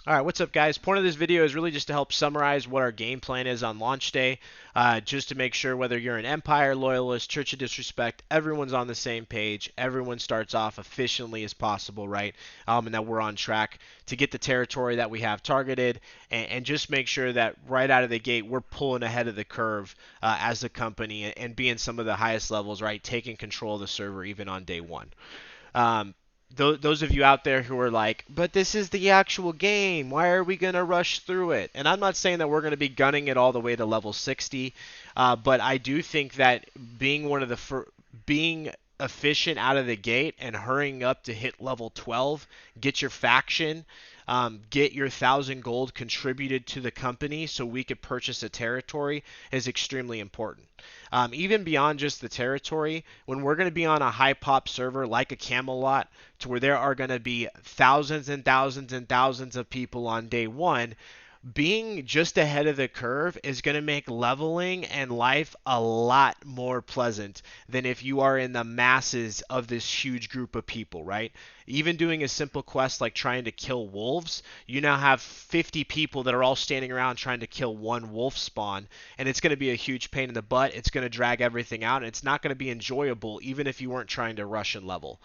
All right, what's up, guys? Point of this video is really just to help summarize what our game plan is on launch day, just to make sure whether you're an Empire, Loyalist, Church of Disrespect, everyone's on the same page, everyone starts off efficiently as possible, right? And that we're on track to get the territory that we have targeted, and just make sure that right out of the gate we're pulling ahead of the curve as a company and being some of the highest levels, right? Taking control of the server even on day one. Um, those of you out there who are like, but this is the actual game. Why are we going to rush through it? And I'm not saying that we're going to be gunning it all the way to level 60, but I do think that being one of the being efficient out of the gate and hurrying up to hit level 12, get your faction, get your 1,000 gold contributed to the company so we could purchase a territory is extremely important. Even beyond just the territory, when we're going to be on a high pop server like a Camelot, to where there are going to be thousands and thousands and thousands of people on day one, being just ahead of the curve is going to make leveling and life a lot more pleasant than if you are in the masses of this huge group of people, right? Even doing a simple quest like trying to kill wolves, you now have 50 people that are all standing around trying to kill one wolf spawn, and it's going to be a huge pain in the butt. It's going to drag everything out, and it's not going to be enjoyable even if you weren't trying to rush and level.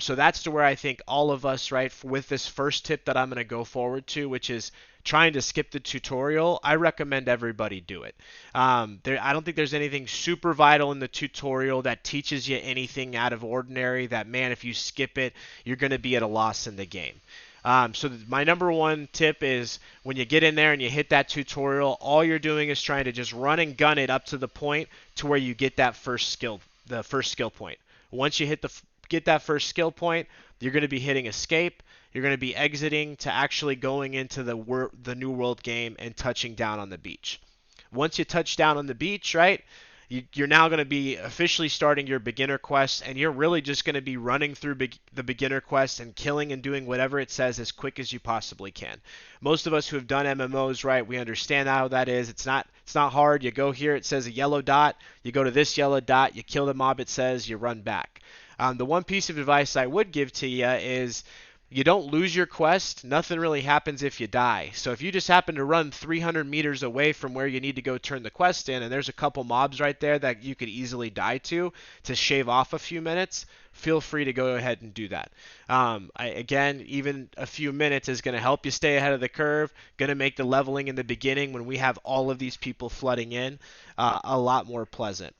So that's to where I think all of us, right, with this first tip that I'm going to go forward to, which is trying to skip the tutorial, I recommend everybody do it. I don't think there's anything super vital in the tutorial that teaches you anything out of ordinary that, man, if you skip it, you're going to be at a loss in the game. So my number one tip is when you get in there and you hit that tutorial, all you're doing is trying to just run and gun it up to the point to where you get that the first skill point. Once you get that first skill point, you're going to be hitting escape. You're going to be exiting to actually going into the New World game and touching down on the beach. Once you touch down on the beach, right, you're now going to be officially starting your beginner quest, and you're really just going to be running through the beginner quest and killing and doing whatever it says as quick as you possibly can. Most of us who have done MMOs, right, we understand how that is. It's not hard. You go here, it says a yellow dot. You go to this yellow dot. You kill the mob, it says. You run back. The one piece of advice I would give to you is you don't lose your quest. Nothing really happens if you die. So if you just happen to run 300 meters away from where you need to go turn the quest in, and there's a couple mobs right there that you could easily die to shave off a few minutes, feel free to go ahead and do that. Again, even a few minutes is going to help you stay ahead of the curve, going to make the leveling in the beginning when we have all of these people flooding in a lot more pleasant.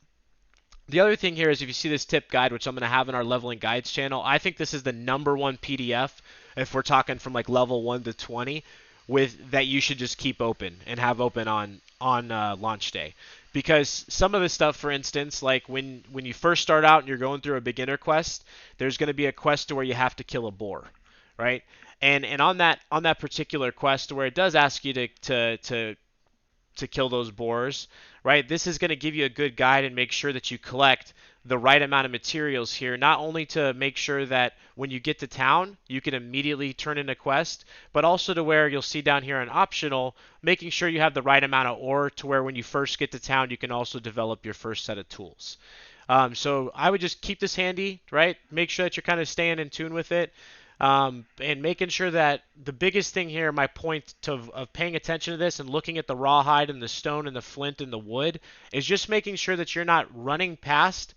The other thing here is if you see this tip guide, which I'm going to have in our leveling guides channel, I think this is the number one PDF if we're talking from like level 1 to 20 with that you should just keep open and have open on launch day. Because some of the stuff, for instance, like when you first start out and you're going through a beginner quest, there's going to be a quest to where you have to kill a boar, right? And on that particular quest where it does ask you to kill those boars, right? This is going to give you a good guide and make sure that you collect the right amount of materials here, not only to make sure that when you get to town, you can immediately turn in a quest, but also to where you'll see down here on optional, making sure you have the right amount of ore to where when you first get to town, you can also develop your first set of tools. So I would just keep this handy, right? Make sure that you're kind of staying in tune with it. And making sure that the biggest thing here, my point of paying attention to this and looking at the rawhide and the stone and the flint and the wood, is just making sure that you're not running past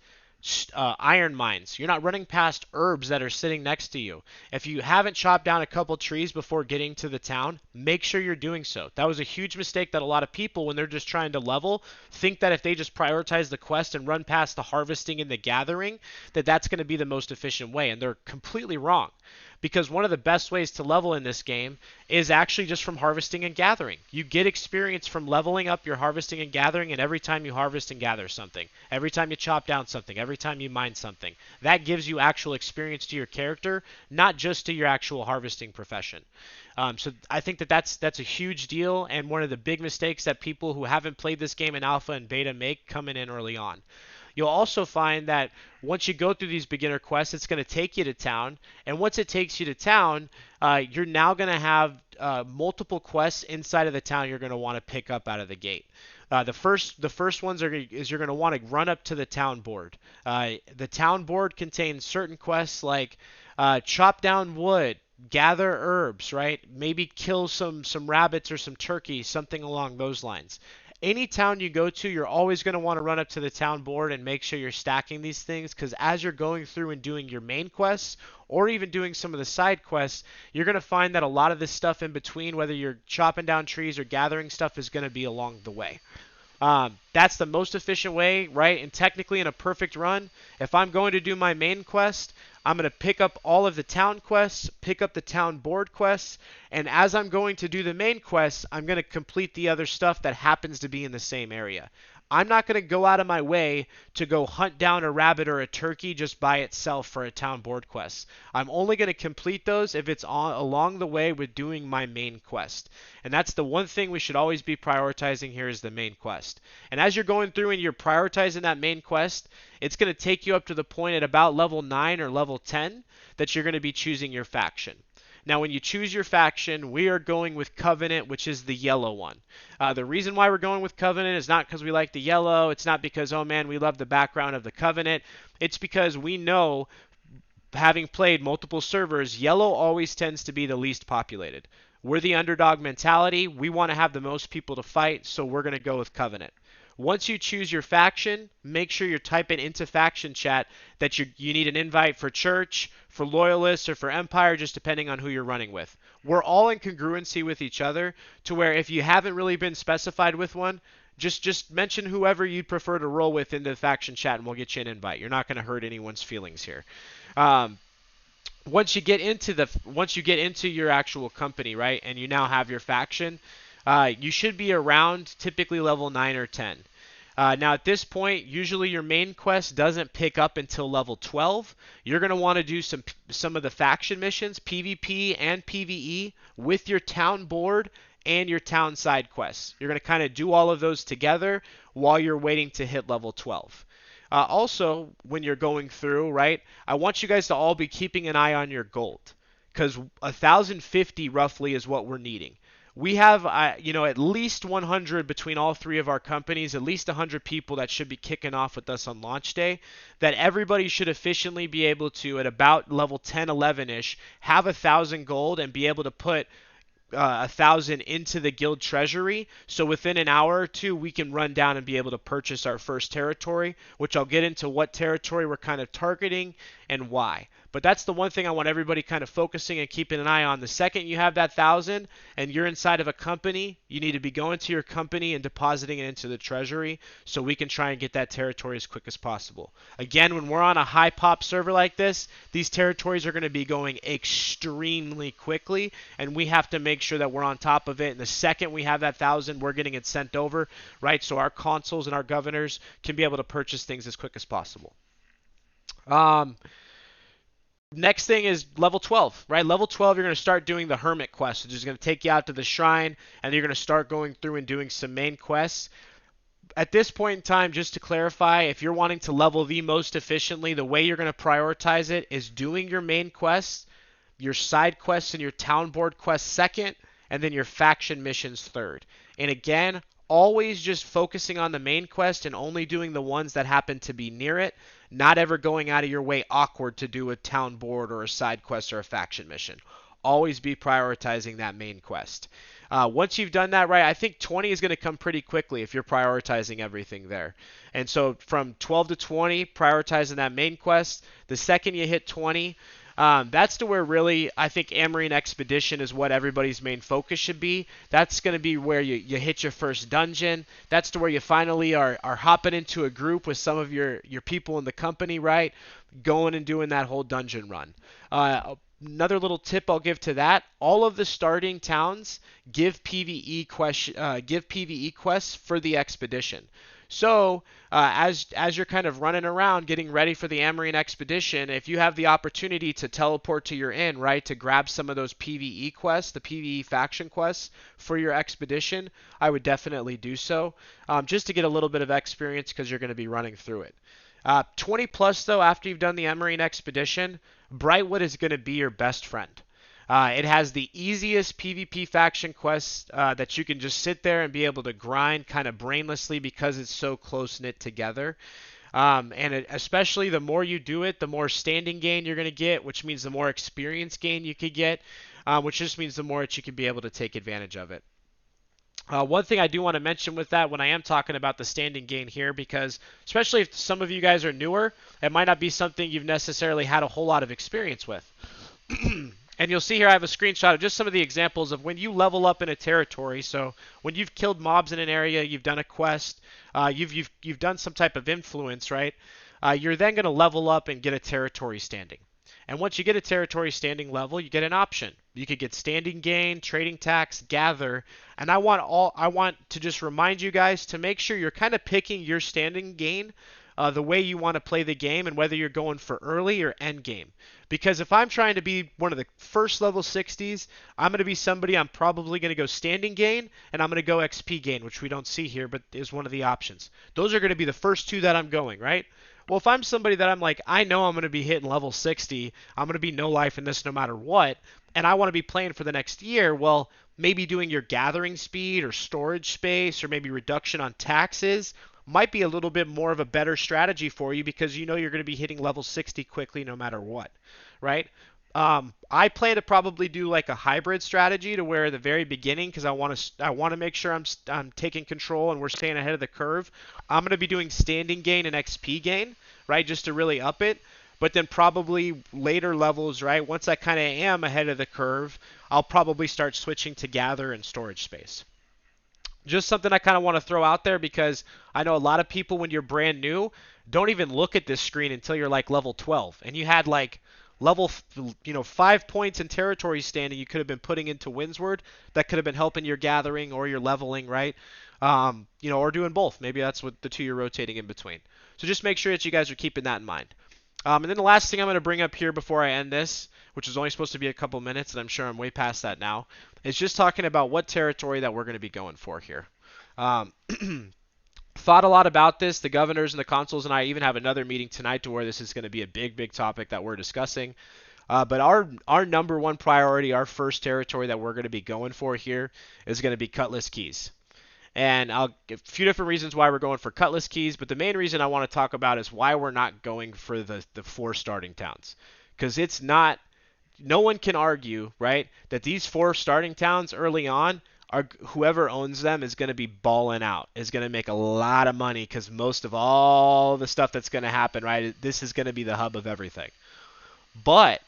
iron mines. You're not running past herbs that are sitting next to you. If you haven't chopped down a couple trees before getting to the town, make sure you're doing so. That was a huge mistake that a lot of people, when they're just trying to level, think that if they just prioritize the quest and run past the harvesting and the gathering, that that's going to be the most efficient way. And they're completely wrong. Because one of the best ways to level in this game is actually just from harvesting and gathering. You get experience from leveling up your harvesting and gathering, and every time you harvest and gather something, every time you chop down something, every time you mine something, that gives you actual experience to your character, not just to your actual harvesting profession. So I think that that's a huge deal, and one of the big mistakes that people who haven't played this game in alpha and beta make coming in early on. You'll also find that once you go through these beginner quests, it's going to take you to town. And once it takes you to town, you're now going to have multiple quests inside of the town you're going to want to pick up out of the gate. The first ones is you're going to want to run up to the town board. The town board contains certain quests like chop down wood, gather herbs, right? Maybe kill some rabbits or some turkeys, something along those lines. Any town you go to, you're always going to want to run up to the town board and make sure you're stacking these things, because as you're going through and doing your main quests or even doing some of the side quests, you're going to find that a lot of this stuff in between, whether you're chopping down trees or gathering stuff, is going to be along the way. That's the most efficient way, right? And technically, in a perfect run, if I'm going to do my main quest, I'm going to pick up all of the town quests, pick up the town board quests, and as I'm going to do the main quest, I'm going to complete the other stuff that happens to be in the same area. I'm not going to go out of my way to go hunt down a rabbit or a turkey just by itself for a town board quest. I'm only going to complete those if it's along the way with doing my main quest. And that's the one thing we should always be prioritizing here, is the main quest. And as you're going through and you're prioritizing that main quest, it's going to take you up to the point at about level 9 or level 10 that you're going to be choosing your faction. Now, when you choose your faction, we are going with Covenant, which is the yellow one. The reason why we're going with Covenant is not because we like the yellow. It's not because, oh man, we love the background of the Covenant. It's because we know, having played multiple servers, yellow always tends to be the least populated. We're the underdog mentality. We want to have the most people to fight, so we're going to go with Covenant. Once you choose your faction, make sure you're typing into faction chat that you need an invite for Church, for Loyalists, or for Empire, just depending on who you're running with. We're all in congruency with each other, to where if you haven't really been specified with one, just mention whoever you'd prefer to roll with in the faction chat, and we'll get you an invite. You're not going to hurt anyone's feelings here. Um, once you get into your actual company, right, and you now have your faction, you should be around typically level 9 or 10. Now at this point, usually your main quest doesn't pick up until level 12. You're going to want to do some of the faction missions, PvP and PvE, with your town board and your town side quests. You're going to kind of do all of those together while you're waiting to hit level 12. Also, when you're going through, right, I want you guys to all be keeping an eye on your gold, because 1,050 roughly is what we're needing. We have, at least 100 between all three of our companies, at least 100 people that should be kicking off with us on launch day, that everybody should efficiently be able to, at about level 10, 11-ish, have 1,000 gold and be able to put 1,000 into the guild treasury, so within an hour or two we can run down and be able to purchase our first territory, which I'll get into what territory we're kind of targeting and why. But that's the one thing I want everybody kind of focusing and keeping an eye on. The second you have that 1,000 and you're inside of a company, you need to be going to your company and depositing it into the treasury so we can try and get that territory as quick as possible. Again, when we're on a high pop server like this, these territories are going to be going extremely quickly, and we have to make sure that we're on top of it. And the second we have that 1,000, we're getting it sent over, right? So our consuls and our governors can be able to purchase things as quick as possible. Next thing is level 12, right? Level 12, you're going to start doing the hermit quest, which is going to take you out to the shrine, and you're going to start going through and doing some main quests. At this point in time, just to clarify, if you're wanting to level the most efficiently, the way you're going to prioritize it is doing your main quests, your side quests, and your town board quests second, and then your faction missions third. And again, always just focusing on the main quest and only doing the ones that happen to be near it, not ever going out of your way awkward to do a town board or a side quest or a faction mission. Always be prioritizing that main quest. Once you've done that right, I think 20 is going to come pretty quickly if you're prioritizing everything there. And so from 12 to 20, prioritizing that main quest. The second you hit 20, that's to where really I think Amarine Expedition is what everybody's main focus should be. That's going to be where you hit your first dungeon. That's to where you finally are hopping into a group with some of your people in the company, right? Going and doing that whole dungeon run. Another little tip I'll give to that: all of the starting towns give PvE quests for the expedition. So as you're kind of running around getting ready for the Amarine Expedition, if you have the opportunity to teleport to your inn, right, to grab some of those PvE quests, the PvE faction quests for your expedition, I would definitely do so, just to get a little bit of experience, because you're going to be running through it. 20 plus though, after you've done the Amarine Expedition, Brightwood is going to be your best friend. It has the easiest PvP faction quests that you can just sit there and be able to grind kind of brainlessly because it's so close-knit together. Especially the more you do it, the more standing gain you're going to get, which means the more experience gain you could get, which just means the more that you can be able to take advantage of it. One thing I do want to mention with that when I am talking about the standing gain here, because especially if some of you guys are newer, it might not be something you've necessarily had a whole lot of experience with. And you'll see here I have a screenshot of just some of the examples of when you level up in a territory. So when you've killed mobs in an area, you've done a quest, you've done some type of influence, right? You're then going to level up and get a territory standing. And once you get a territory standing level, you get an option. You could get standing gain, trading tax, gather, and I want to just remind you guys to make sure you're kind of picking your standing gain the way you want to play the game and whether you're going for early or end game. Because if I'm trying to be one of the first level 60s, I'm going to be somebody I'm probably going to go standing gain and I'm going to go XP gain, which we don't see here, but is one of the options. Those are going to be the first two that I'm going, right? Well, if I'm somebody that I'm like, I know I'm going to be hitting level 60, I'm going to be no life in this no matter what, and I want to be playing for the next year, well, maybe doing your gathering speed or storage space or maybe reduction on taxes might be a little bit more of a better strategy for you because you know you're going to be hitting level 60 quickly no matter what, right? I plan to probably do like a hybrid strategy to where at the very beginning, because I want to make sure I'm taking control and we're staying ahead of the curve. I'm going to be doing standing gain and XP gain, right, just to really up it. But then probably later levels, right, once I kind of am ahead of the curve, I'll probably start switching to gather and storage space. Just something I kind of want to throw out there because I know a lot of people when you're brand new don't even look at this screen until you're like level 12 and you had like level 5 points in territory standing you could have been putting into Windsward that could have been helping your gathering or your leveling, right? Or doing both. Maybe that's what the two you're rotating in between. So just make sure that you guys are keeping that in mind. And then the last thing I'm going to bring up here before I end this, which is only supposed to be a couple minutes, and I'm sure I'm way past that now, is just talking about what territory that we're going to be going for here. Um, Thought a lot about this. The governors and the consuls and I even have another meeting tonight to where this is going to be a big, big topic that we're discussing. But our number one priority, our first territory that we're going to be going for here is going to be Cutlass Keys. And I'll give a few different reasons why we're going for Cutlass Keys, but the main reason I want to talk about is why we're not going for the 4 starting towns. Because it's not, no one can argue, right, that these 4 starting towns early on, are whoever owns them is going to be balling out, is going to make a lot of money because most of all the stuff that's going to happen, right, this is going to be the hub of everything. But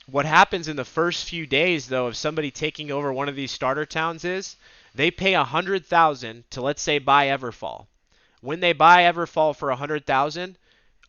what happens in the first few days, though, of somebody taking over one of these starter towns is they pay 100,000 to, let's say, buy Everfall. When they buy Everfall for 100,000,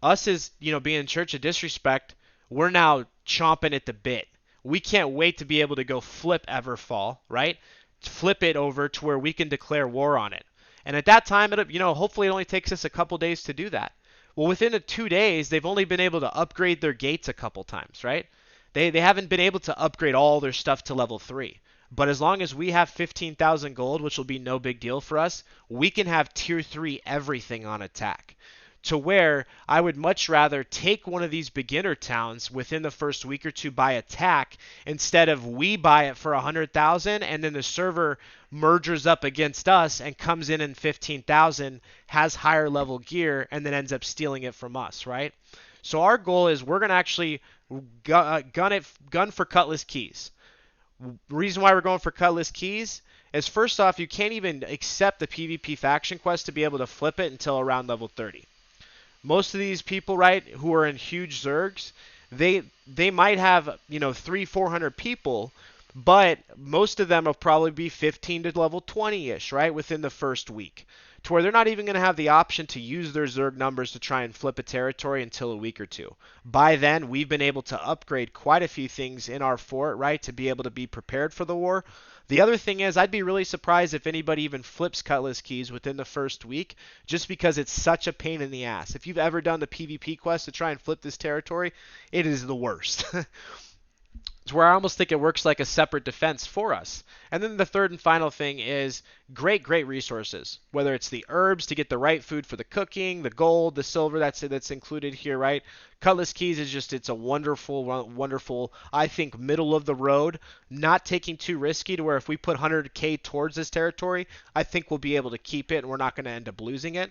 us as being Church of Disrespect, we're now chomping at the bit. We can't wait to be able to go flip Everfall, right? Flip it over to where we can declare war on it. And at that time, hopefully it only takes us a couple days to do that. Well, within the 2 days, they've only been able to upgrade their gates a couple times, right? They haven't been able to upgrade all their stuff to level 3. But as long as we have 15,000 gold, which will be no big deal for us, we can have tier 3 everything on attack. To where I would much rather take one of these beginner towns within the first week or two by attack instead of we buy it for 100,000 and then the server mergers up against us and comes in 15,000, has higher level gear, and then ends up stealing it from us, right? So our goal is we're going to actually gun for Cutlass Keys. The reason why we're going for Cutlass Keys is first off, you can't even accept the PvP faction quest to be able to flip it until around level 30. Most of these people, right, who are in huge Zergs, they might have, 300-400 people, but most of them will probably be 15 to level 20-ish, right, within the first week. To where they're not even going to have the option to use their Zerg numbers to try and flip a territory until a week or two. By then, we've been able to upgrade quite a few things in our fort, right, to be able to be prepared for the war. The other thing is, I'd be really surprised if anybody even flips Cutlass Keys within the first week, just because it's such a pain in the ass. If you've ever done the PvP quest to try and flip this territory, it is the worst. It's where I almost think it works like a separate defense for us. And then the third and final thing is great resources. Whether it's the herbs to get the right food for the cooking, the gold, the silver that's included here, right? Cutlass Keys is it's a wonderful, I think, middle of the road, not taking too risky to where if we put 100k towards this territory, I think we'll be able to keep it and we're not going to end up losing it.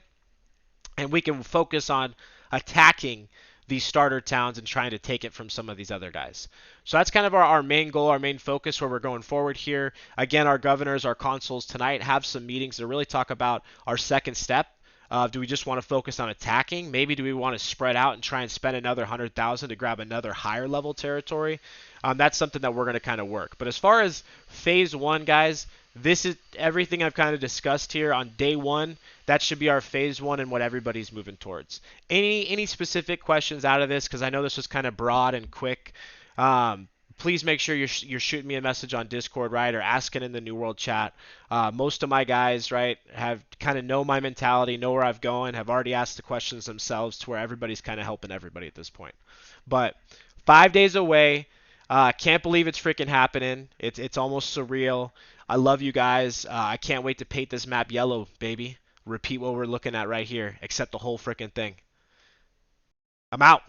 and we can focus on attacking these starter towns and trying to take it from some of these other guys. So that's kind of our main goal, our main focus where we're going forward here. Again, our governors, our consuls tonight have some meetings to really talk about our second step. Do we just want to focus on attacking? Maybe do we want to spread out and try and spend another 100,000 to grab another higher level territory? That's something that we're going to kind of work. But as far as phase one, guys, this is everything I've kind of discussed here on day one. That should be our phase one and what everybody's moving towards. Any specific questions out of this? Because I know this was kind of broad and quick. Please make sure you're shooting me a message on Discord, right, or asking in the New World chat. Most of my guys, right, have kind of know my mentality, know where I've going, have already asked the questions themselves to where everybody's kind of helping everybody at this point. But 5 days away. Can't believe it's freaking happening. It's almost surreal. I love you guys. I can't wait to paint this map yellow, baby. Repeat what we're looking at right here, except the whole freaking thing. I'm out.